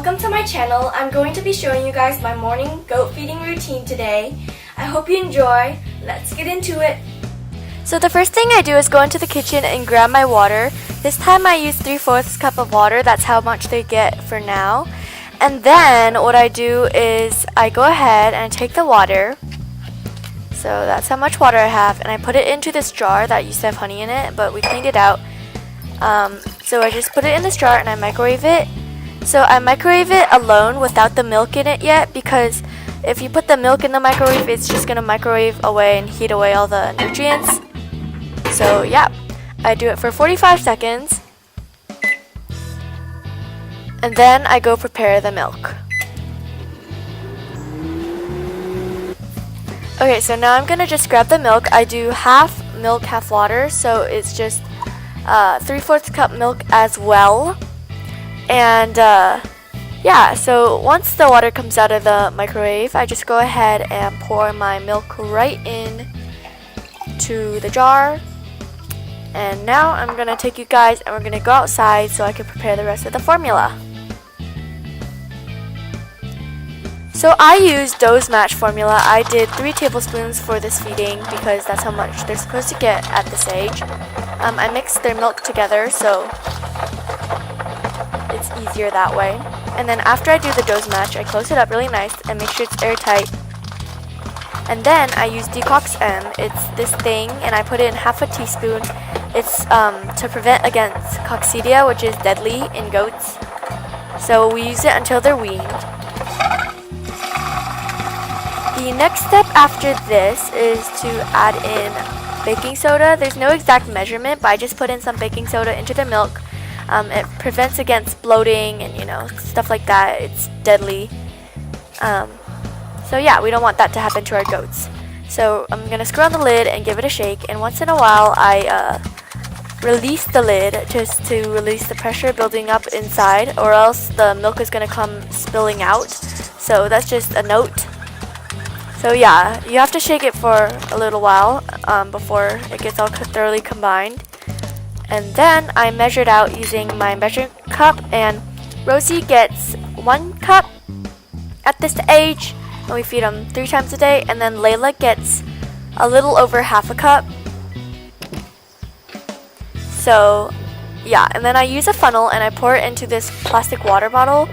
welcome to my channel. I'm going to be showing you guys my morning goat feeding routine today. I hope you enjoy. Let's get into it. So the first thing I do is go into the kitchen and grab my water. This time I use 3/4 cup of water. That's how much they get for now. And then what I do is I go ahead and take the water. So that's how much water I have, and I put it into this jar that used to have honey in it, but we cleaned it out. So I just put it in this jar and I microwave it. So I microwave it alone without the milk in it yet, because if you put the milk in the microwave, it's just gonna microwave away and heat away all the nutrients. So yeah, I do it for 45 seconds. And then I go prepare the milk. Okay, so now I'm gonna just grab the milk. I do half milk, half water, so it's just 3/4 cup milk as well. And yeah, so once the water comes out of the microwave, I just go ahead and pour my milk right in to the jar. And now I'm gonna take you guys and we're gonna go outside so I can prepare the rest of the formula. So I used Doe's Match formula. I did 3 tablespoons for this feeding because that's how much they're supposed to get at this age. I mixed their milk together so it's easier that way. And then after I do the Doe's Match, I close it up really nice and make sure it's airtight. And then I use Decox M. It's this thing, and I put it in half a teaspoon. It's to prevent against coccidia, which is deadly in goats. So we use it until they're weaned. The next step after this is to add in baking soda. There's no exact measurement, but I just put in some baking soda into the milk. It prevents against bloating and stuff like that. It's deadly. So yeah, we don't want that to happen to our goats. So I'm gonna screw on the lid and give it a shake, and once in a while I release the lid just to release the pressure building up inside, or else the milk is gonna come spilling out. So that's just a note. So yeah, you have to shake it for a little while before it gets all thoroughly combined. And then I measured out using my measuring cup, and Rosie gets 1 cup at this age, and we feed them 3 times a day. And then Layla gets a little over half a cup. So yeah, and then I use a funnel and I pour it into this plastic water bottle.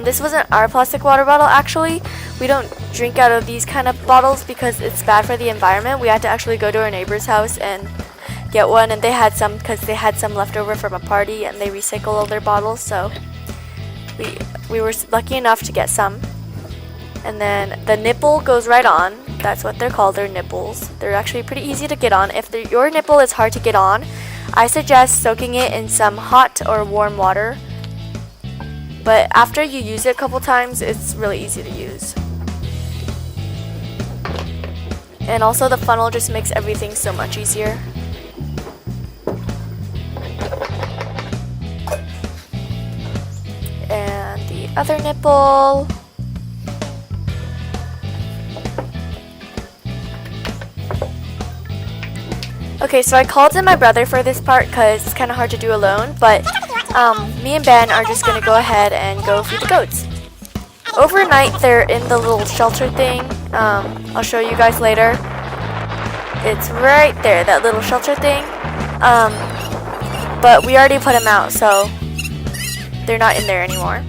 This wasn't our plastic water bottle actually. We don't drink out of these kind of bottles because it's bad for the environment. We had to actually go to our neighbor's house and get one, and they had some because they had some left over from a party and they recycle all their bottles. So we were lucky enough to get some. And then the nipple goes right on. That's what they're called, they're nipples. They're actually pretty easy to get on. If your nipple is hard to get on, I suggest soaking it in some hot or warm water. But after you use it a couple times, it's really easy to use. And also the funnel just makes everything so much easier. And the other nipple. Okay, so I called in my brother for this part because it's kind of hard to do alone, but me and Ben are just going to go ahead and go feed the goats. Overnight, they're in the little shelter thing. I'll show you guys later. It's right there, that little shelter thing. But we already put them out, so they're not in there anymore.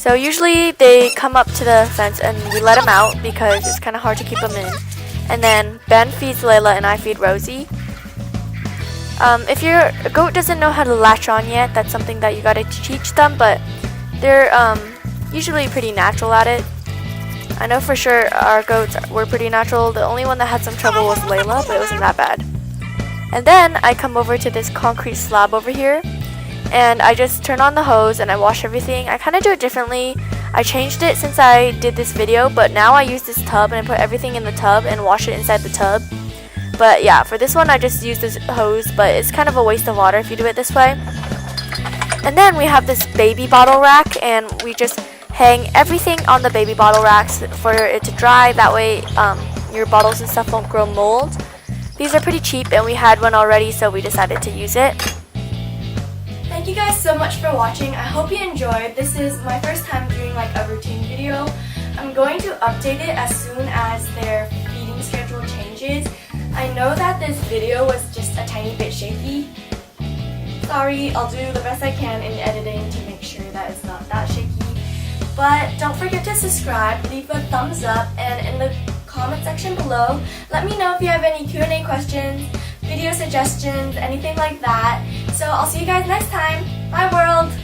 So usually they come up to the fence and we let them out because it's kind of hard to keep them in. And then Ben feeds Layla and I feed Rosie. If your goat doesn't know how to latch on yet, that's something that you gotta teach them, but they're usually pretty natural at it. I know for sure our goats were pretty natural. The only one that had some trouble was Layla, but it wasn't that bad. And then I come over to this concrete slab over here, and I just turn on the hose and I wash everything. I kind of do it differently. I changed it since I did this video, but now I use this tub and I put everything in the tub and wash it inside the tub. But yeah, for this one I just use this hose, but it's kind of a waste of water if you do it this way. And then we have this baby bottle rack, and we just hang everything on the baby bottle racks for it to dry. That way your bottles and stuff won't grow mold. These are pretty cheap and we had one already, so we decided to use it. Thank you guys so much for watching. I hope you enjoyed. This is my first time doing like a routine video. I'm going to update it as soon as their feeding schedule changes. I know that this video was just a tiny bit shaky. Sorry, I'll do the best I can in editing to make sure that it's not that shaky. But don't forget to subscribe, leave a thumbs up, and in the comment section below, let me know if you have any Q&A questions, video suggestions, anything like that. So I'll see you guys next time. Bye world!